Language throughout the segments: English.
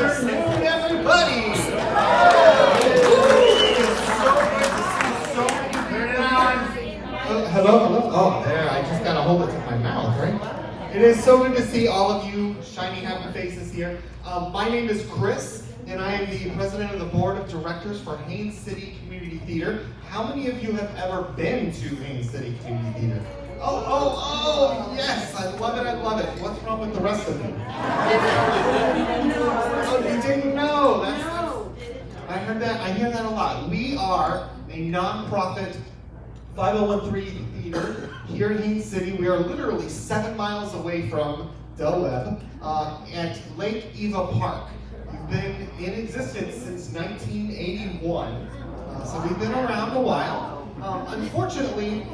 everybody! Hello? Oh, there, I just gotta hold it to my mouth, right? It is so good to see all of you shiny, happy faces here. My name is Chris, and I am the president of the board of directors for Haines City Community Theatre. How many of you have ever been to Haines City Community Theatre? Oh, yes, I love it. What's wrong with the rest of you? Oh, you didn't know? I hear that a lot. We are a non-profit 501(c)(3) theater here in Haines City. We are literally 7 miles away from DelWebb at Lake Eva Park. We've been in existence since 1981, so we've been around a while. Unfortunately,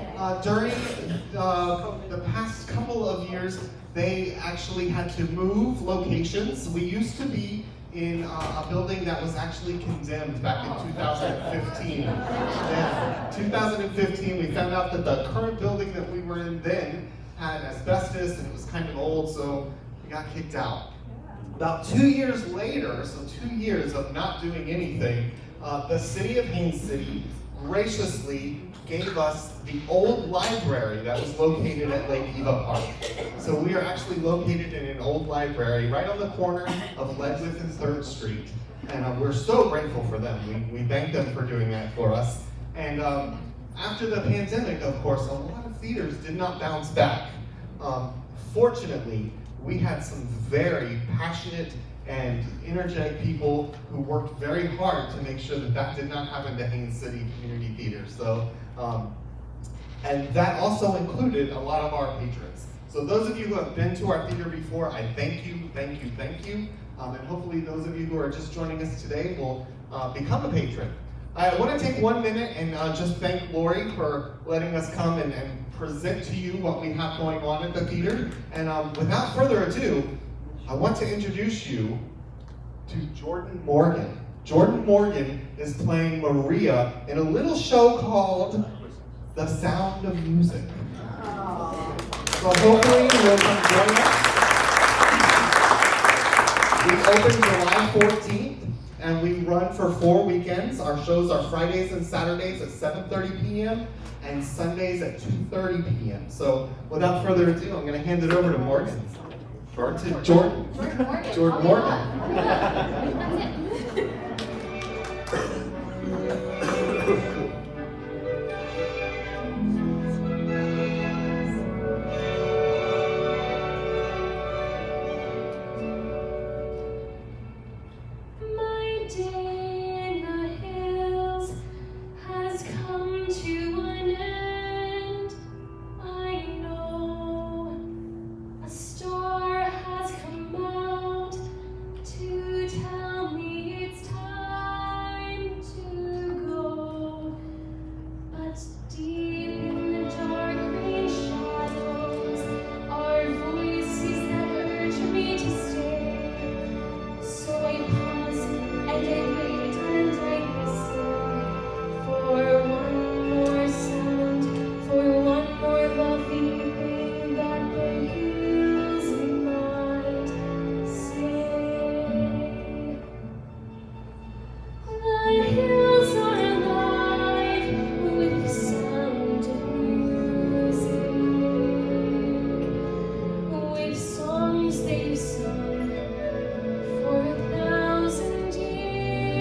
during the past couple of years, they actually had to move locations. We used to be in a building that was actually condemned back in 2015. Yeah, 2015, we found out that the current building that we were in then had asbestos and it was kind of old, so we got kicked out. About 2 years later, so 2 years of not doing anything, the city of Haines City graciously gave us the old library that was located at Lake Eva Park. So we are actually located in an old library right on the corner of Ledwith and 3rd Street. And we're so grateful for them. We thank them for doing that for us. And after the pandemic, of course, a lot of theaters did not bounce back. Fortunately, we had some very passionate and energetic people who worked very hard to make sure that that did not happen to Haines City Community Theatre. So, and that also included a lot of our patrons. So those of you who have been to our theater before, I thank you. And hopefully those of you who are just joining us today will become a patron. I want to take 1 minute and just thank Lori for letting us come and present to you what we have going on at the theater. And without further ado, I want to introduce you to Jordyn Morgan. Jordyn Morgan is playing Maria in a little show called The Sound of Music. So hopefully you'll come join us. We open July 14th and we run for 4 weekends. Our shows are Fridays and Saturdays at 7:30 p.m. and Sundays at 2:30 p.m. So without further ado, I'm going to hand it over to Morgan. Or to Jordyn. Jordyn Morgan. That's it. Songs they've sung for 1,000 years.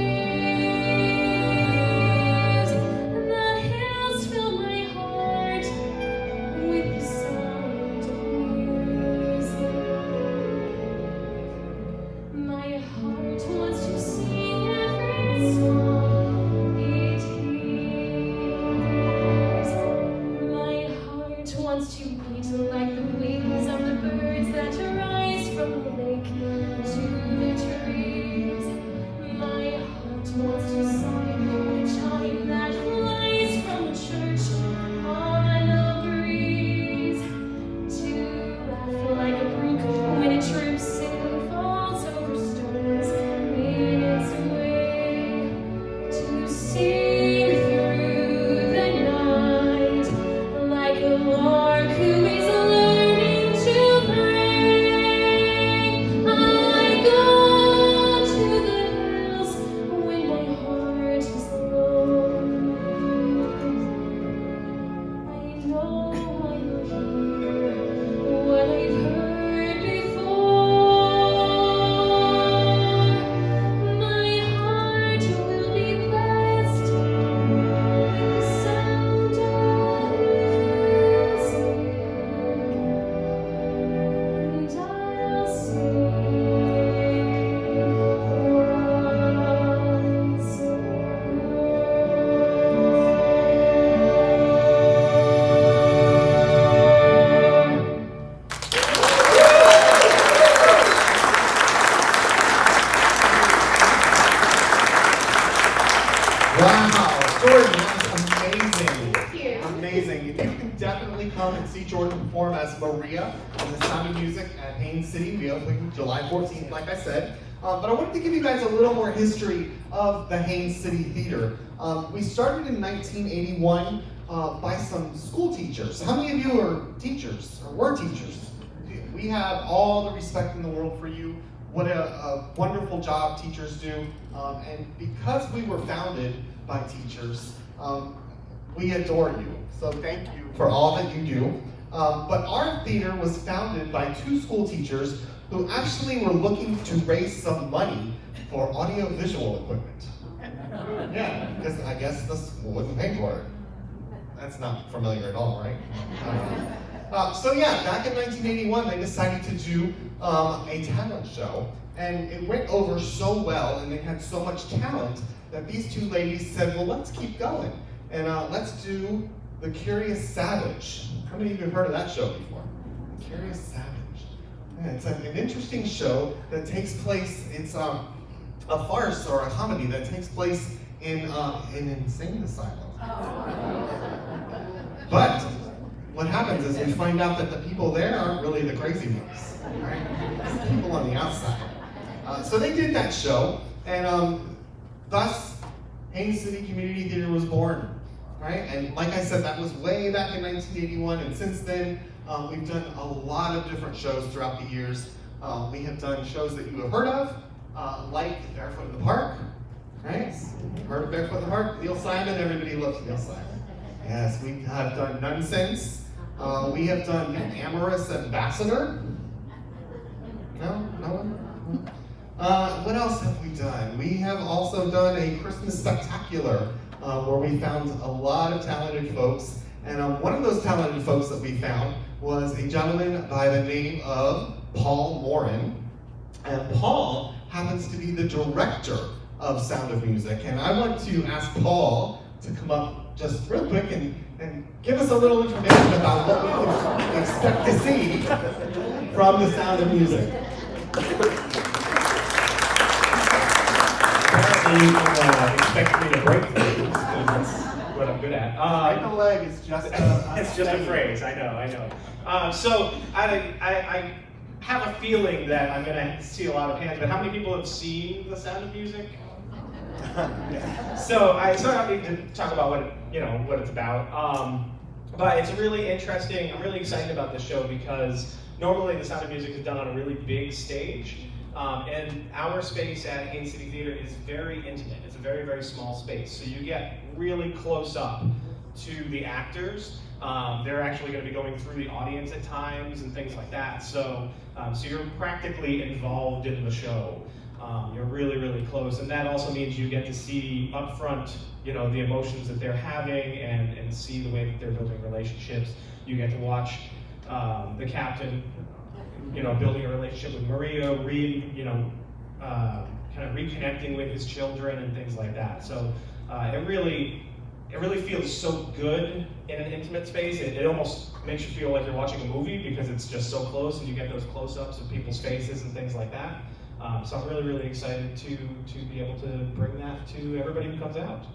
Wow, Jordyn, that was amazing. Thank you. Amazing. You can definitely come and see Jordyn perform as Maria in The Sound of Music at Haines City. We open July 14th, like I said. But I wanted to give you guys a little more history of the Haines City Theatre. We started in 1981 by some school teachers. How many of you are teachers or were teachers? We have all the respect in the world for you. What a wonderful job teachers do. And because we were founded by teachers, we adore you. So thank you for all that you do. But our theater was founded by two school teachers who actually were looking to raise some money for audio-visual equipment. Yeah, because I guess the school wouldn't pay for it. That's not familiar at all, right? So yeah, back in 1981, they decided to do a talent show, and it went over so well, and they had so much talent that these two ladies said, well, let's keep going, and let's do The Curious Savage. How many of you have heard of that show before? The Curious Savage. Yeah, it's an interesting show that takes place, it's a farce or a comedy that takes place in an insane asylum. But what happens is we find out that the people there aren't really the crazy ones, right? It's the people on the outside. So they did that show, and thus Haines City Community Theater was born, right? And like I said, that was way back in 1981, and since then, we've done a lot of different shows throughout the years. We have done shows that you have heard of, like Barefoot in the Park, right? Heard of Barefoot in the Park? Neil Simon, everybody loves Neil Simon. Yes, we have done Nonsense. We have done Amorous Ambassador. No? No one? What else have we done? We have also done a Christmas Spectacular, where we found a lot of talented folks. And one of those talented folks that we found was a gentleman by the name of Paul Morin. And Paul happens to be the director of Sound of Music. And I want to ask Paul to come up just real quick and give us a little information about what we can expect to see from the Sound of Music. Apparently you can expect me to break things, because that's what I'm good at. Break a leg is just it's just a phrase, I know. So I have a feeling that I'm going to see a lot of hands, but how many people have seen The Sound of Music? So I don't need to talk about what it's about. But it's really interesting. I'm really excited about this show because normally The Sound of Music is done on a really big stage. And our space at Haines City Theatre is very intimate. It's a very, very small space. So you get really close up to the actors. They're actually going to be going through the audience at times and things like that. So you're practically involved in the show. You're really, really close. And that also means you get to see up front, the emotions that they're having and see the way that they're building relationships. You get to watch the captain, building a relationship with Maria, kind of reconnecting with his children and things like that. So it really feels so good in an intimate space. It almost makes you feel like you're watching a movie because it's just so close and you get those close-ups of people's faces and things like that. So I'm really, really excited to be able to bring that to everybody who comes out.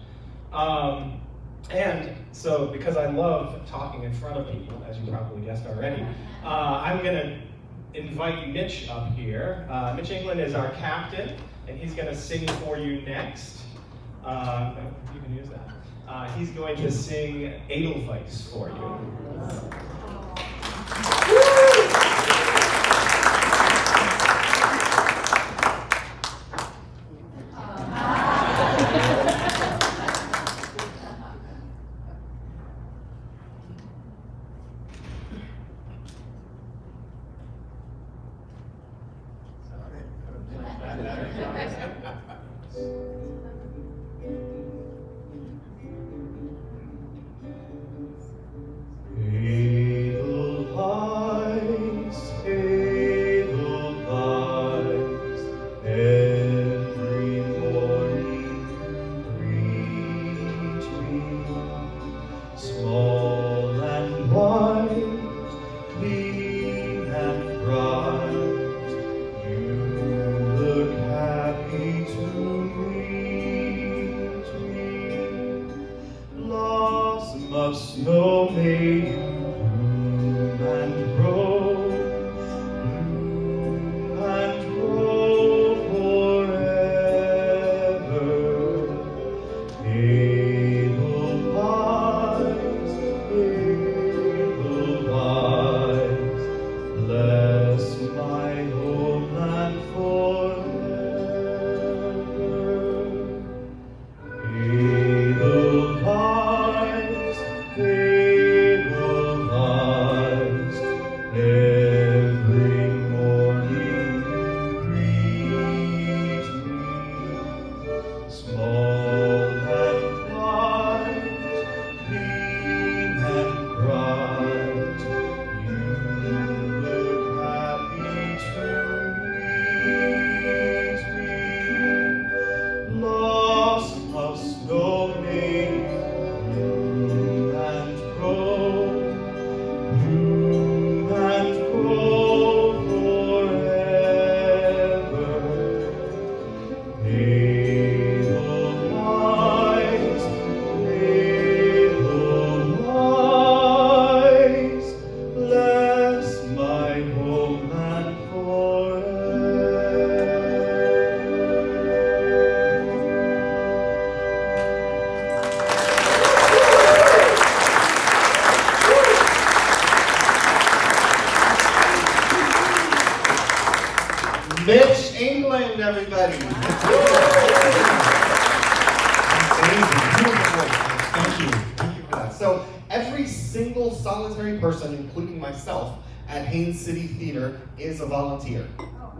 And so because I love talking in front of people, as you probably guessed already, I'm going to invite Mitch up here. Mitchel England is our captain, and he's going to sing for you next. You can use that. He's going to sing Edelweiss for you. Happy to me. Edelweiss, bless my homeland forever. Mitchel England, everybody. Amazing, beautiful. Thank you. Thank you for that. So every single solitary person, including myself, at Haines City Theatre is a volunteer.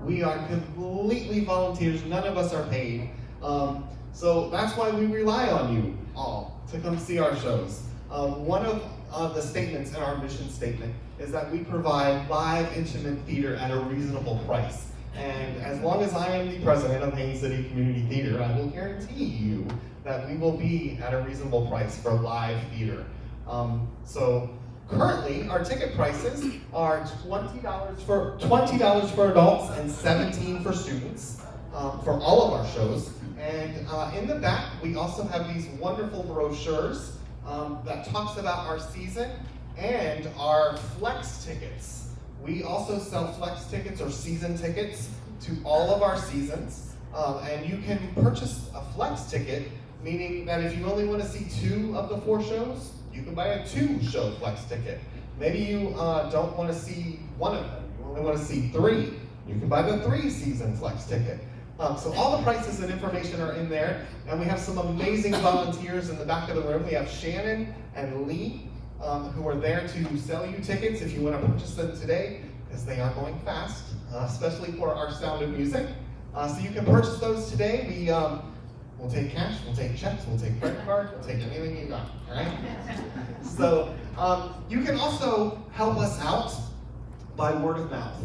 We are completely volunteers. None of us are paid. So that's why we rely on you all to come see our shows. One of the statements in our mission statement is that we provide live, intimate theater at a reasonable price. And as long as I am the president of Haines City Community Theater, I will guarantee you that we will be at a reasonable price for live theater. So currently, our ticket prices are $20 for adults and $17 for students for all of our shows. And in the back, we also have these wonderful brochures that talks about our season and our flex tickets. We also sell flex tickets or season tickets to all of our seasons. And you can purchase a flex ticket, meaning that if you only want to see 2 of the 4 shows, you can buy a 2-show flex ticket. Maybe you don't want to see 1 of them, you only want to see 3. You can buy the 3-season flex ticket. So all the prices and information are in there, and we have some amazing volunteers in the back of the room. We have Shannon and Lee, who are there to sell you tickets if you want to purchase them today, because they are going fast, especially for our Sound of Music. So you can purchase those today. We'll take cash, we'll take checks, we'll take credit card, we'll take anything you got, all right? So you can also help us out by word of mouth.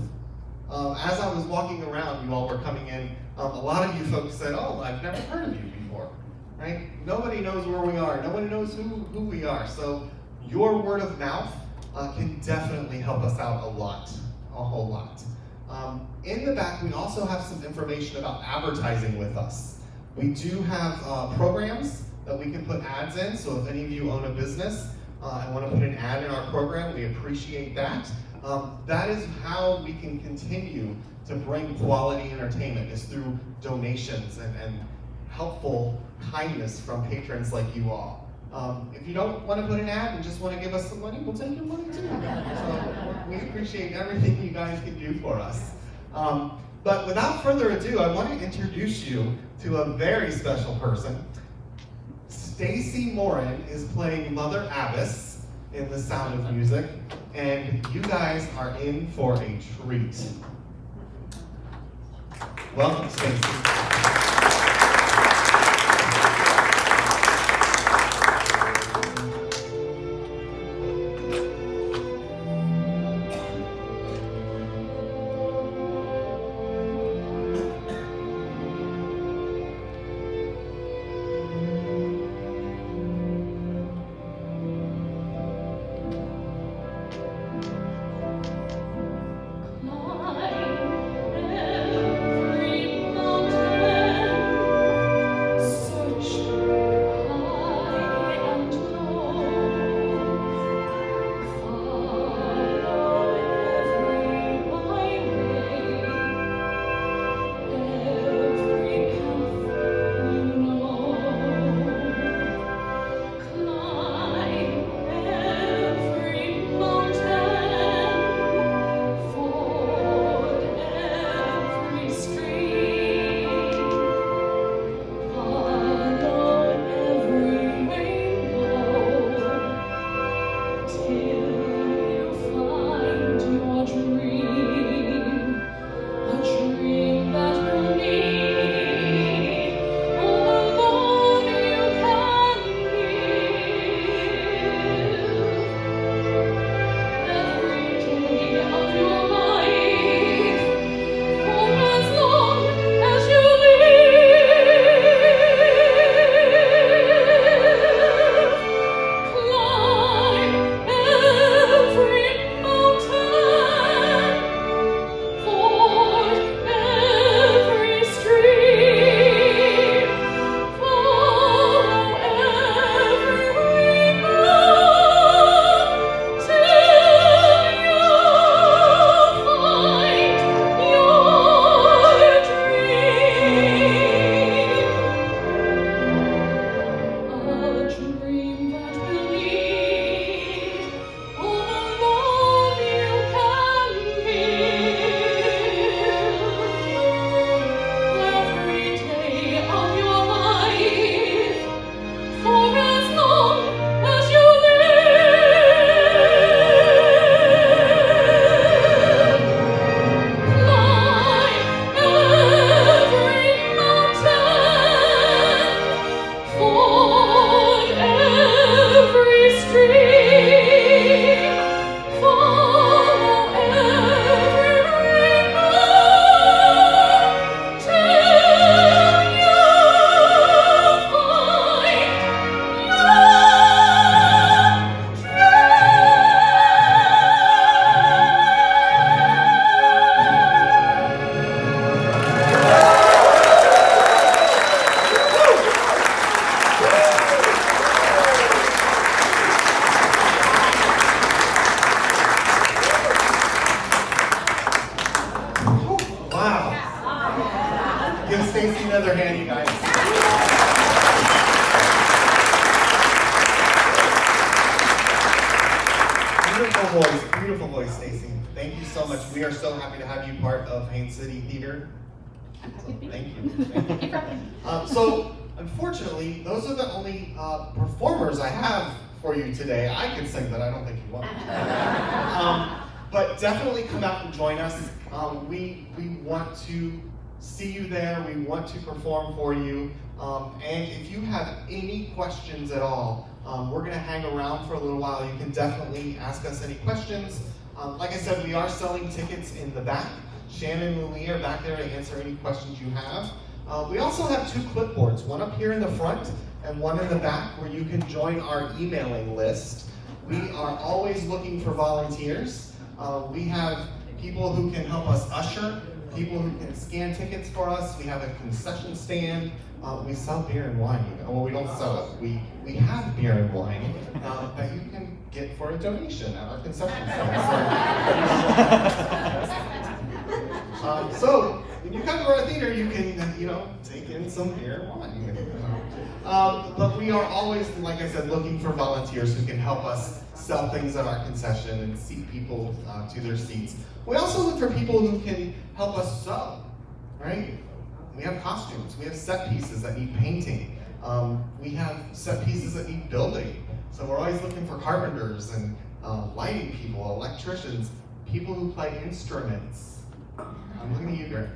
As I was walking around, you all were coming in, a lot of you folks said, oh, I've never heard of you before, right? Nobody knows where we are, nobody knows who we are. So your word of mouth can definitely help us out a whole lot. In the back, we also have some information about advertising with us. We do have programs that we can put ads in, so if any of you own a business and want to put an ad in our program, we appreciate that. That is how we can continue to bring quality entertainment, is through donations and helpful kindness from patrons like you all. If you don't want to put an ad and just want to give us some money, we'll take your money too. So we appreciate everything you guys can do for us. But without further ado, I want to introduce you to a very special person. Staci Morin is playing Mother Abbess in The Sound of Music, and you guys are in for a treat. Welcome, Staci. Climb every mountain. another hand, you guys. Beautiful voice, Staci. Thank you so much. We are so happy to have you part of Haines City Theatre. So, thank you. So, unfortunately, those are the only performers I have for you today. I could sing, but I don't think you want to. But definitely come out and join us. We want to see you there. We want to perform for you. And if you have any questions at all, we're going to hang around for a little while. You can definitely ask us any questions. Like I said, we are selling tickets in the back. Shannon and Lee are back there to answer any questions you have. We also have 2 clipboards, one up here in the front and one in the back where you can join our emailing list. We are always looking for volunteers. We have people who can help us usher, people who can scan tickets for us. We have a concession stand. We sell beer and wine. Well, we don't sell it. We have beer and wine that you can get for a donation at our concession stand. So when you come to our theater, you can take in some beer and wine. But we are always, like I said, looking for volunteers who can help us sell things at our concession and seat people to their seats. We also look for people who can help us sew, right? We have costumes, we have set pieces that need painting. We have set pieces that need building. So we're always looking for carpenters and lighting people, electricians, people who play instruments. I'm looking at you, Greg.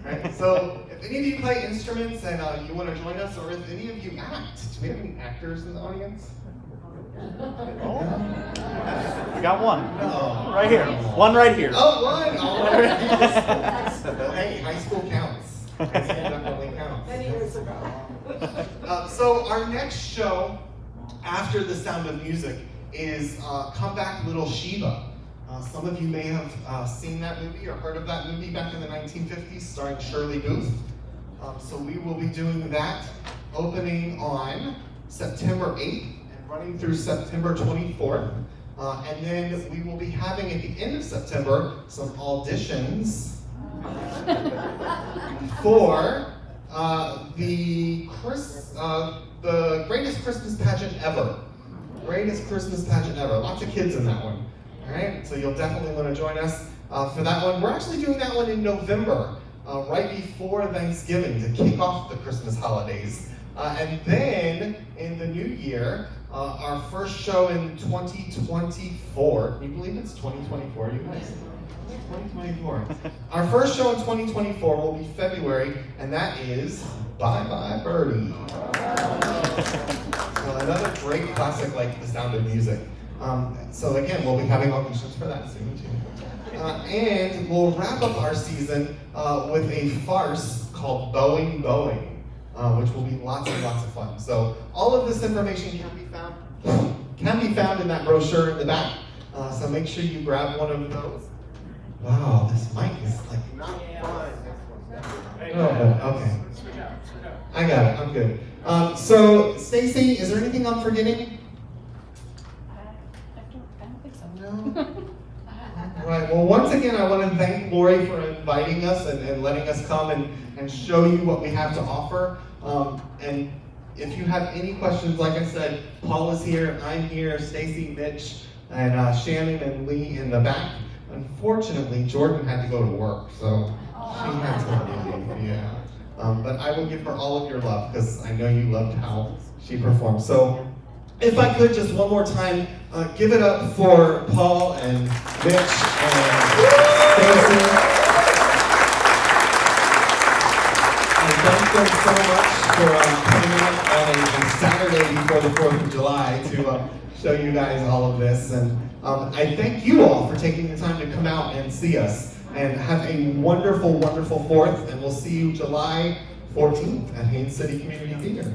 Right? So if any of you play instruments and you want to join us, or if any of you act, do we have any actors in the audience? I got one. No. Right here. One right here. Oh, one! All right. Hey, high school counts. High school definitely counts. Many years ago. So our next show after The Sound of Music is Come Back Little Sheba. Some of you may have seen that movie or heard of that movie back in the 1950s starring Shirley Booth. So we will be doing that opening on September 8th and running through September 24th. And then we will be having at the end of September some auditions for the greatest Christmas pageant ever. Greatest Christmas pageant ever. Lots of kids in that one. All right, so you'll definitely want to join us for that one. We're actually doing that one in November, right before Thanksgiving, to kick off the Christmas holidays. And then in the new year, our first show in 2024. Can you believe it's 2024, you guys? 2024. Our first show in 2024 will be February, and that is Bye Bye Birdie. So another great classic like The Sound of Music. So again, we'll be having auditions for that soon too. And we'll wrap up our season with a farce called Boeing, which will be lots and lots of fun. So all of this information can be found in that brochure in the back. So make sure you grab one of those. Wow, this mic is like not fun. Oh, okay. I got it. I'm good. So Staci, is there anything I'm forgetting? I don't think so. No. All right. Well, once again, I want to thank Lori for inviting us and letting us come and show you what we have to offer. And if you have any questions, like I said, Paul is here, I'm here, Staci, Mitch, and Shannon and Lee in the back. Unfortunately, Jordyn had to go to work, so she had to leave. Yeah. But I will give her all of your love because I know you loved how she performed. So if I could, just one more time, give it up for Paul and Mitch and Staci. I thank them so much for coming in on a Saturday before the 4th of July to show you guys all of this. And I thank you all for taking the time to come out and see us. And have a wonderful, wonderful 4th. And we'll see you July 14th at Haines City Community Theatre.